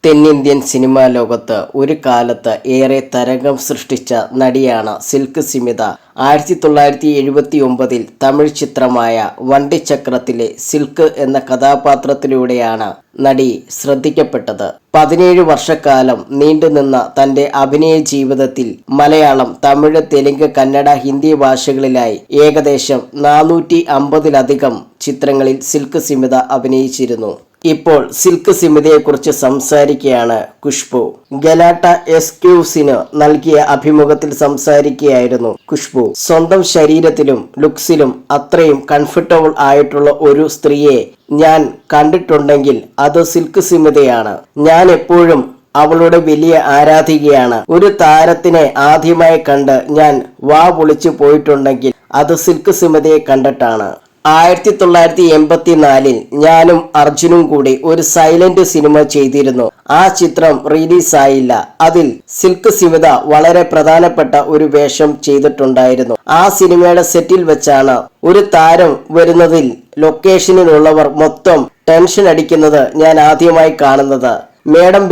തെന്നിന്ത്യൻ സിനിമാ ലോകത്ത് ഒരു കാലത്ത് ഏറെ തരംഗം സൃഷ്ടിച്ച നടിയാണ് സിൽക്ക് സ്മിത. 1979 തമിഴ് ചിത്രമായ വണ്ടിച്ചക്രത്തിലെ സിൽക്ക് എന്ന കഥാപാത്രത്തിലൂടെയാണ് നടി ശ്രദ്ധിക്കപ്പെട്ടത്. 17 വർഷക്കാലം നീണ്ടുനിന്ന തന്റെ അഭിനയ ജീവിതത്തിൽ മലയാളം, തമിഴ്, തെലുങ്ക്, കന്നഡ, ഹിന്ദി ഭാഷകളിലായി ഏകദേശം 450-ലധികം ചിത്രങ്ങളിൽ സിൽക്ക് സ്മിത അഭിനയിച്ചിരുന്നു. ഇപ്പോൾ സിൽക്ക് സ്മിതയെക്കുറിച്ച് സംസാരിക്കുകയാണ് ഖുഷ്ബു. ഗലാട്ട എക്സ്ക്ലൂസീവിന് നൽകിയ അഭിമുഖത്തിൽ സംസാരിക്കുകയായിരുന്നു ഖുഷ്ബു. സ്വന്തം ശരീരത്തിലും ലുക്സിലും അത്രയും കംഫർട്ടബിൾ ആയിട്ടുള്ള ഒരു സ്ത്രീയെ ഞാൻ കണ്ടിട്ടുണ്ടെങ്കിൽ അത് സിൽക്ക് സ്മിതയാണ്. ഞാൻ എപ്പോഴും അവളുടെ വലിയ ആരാധികയാണ്. ഒരു താരത്തിനെ ആദ്യമായി കണ്ട് ഞാൻ വാ പൊളിച്ചു പോയിട്ടുണ്ടെങ്കിൽ അത് സിൽക്ക് സ്മിതയെ കണ്ടിട്ടാണ്. 1984 ഞാനും അർജുനും കൂടി ഒരു സൈലന്റ് സിനിമ ചെയ്തിരുന്നു. ആ ചിത്രം റിലീസായില്ല. അതിൽ സിൽക്ക് സ്മിത വളരെ പ്രധാനപ്പെട്ട ഒരു വേഷം ചെയ്തിട്ടുണ്ടായിരുന്നു. ആ സിനിമയുടെ സെറ്റിൽ വെച്ചാണ് ഒരു താരം വരുന്നതിൽ ലൊക്കേഷനിലുള്ളവർ മൊത്തം ടെൻഷൻ അടിക്കുന്നത് ഞാൻ ആദ്യമായി കാണുന്നത്. മേഡം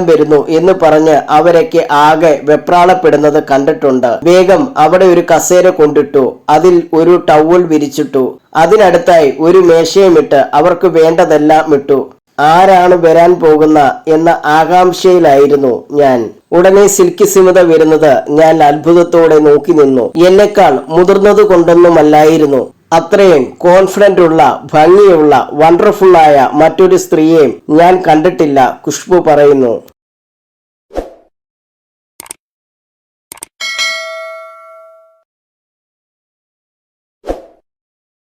വരുന്നു എന്ന് പറഞ്ഞ് അവരൊക്കെ ആകെ വെപ്രാളപ്പെടുന്നത് കണ്ടിട്ടുണ്ട്. വേഗം അവിടെ ഒരു കസേര കൊണ്ടിട്ടു, അതിൽ ഒരു ടവൽ വിരിച്ചിട്ടു, അതിനടുത്തായി ഒരു മേശയുമിട്ട് അവർക്ക് വേണ്ടതെല്ലാം ഇട്ടു. ആരാണ് വരാൻ പോകുന്ന എന്ന ആകാംക്ഷയിലായിരുന്നു ഞാൻ. ഉടനെ സിൽക്ക് സ്മിത വരുന്നത് ഞാൻ അത്ഭുതത്തോടെ നോക്കി നിന്നു. എന്നെക്കാൾ മുതിർന്നത് കൊണ്ടൊന്നുമല്ലായിരുന്നു. അത്രയും കോൺഫിഡന്റ് ഉള്ള, ഭംഗിയുള്ള, വണ്ടർഫുള്ളായ മറ്റൊരു സ്ത്രീയെയും ഞാൻ കണ്ടിട്ടില്ല, ഖുഷ്ബു പറയുന്നു.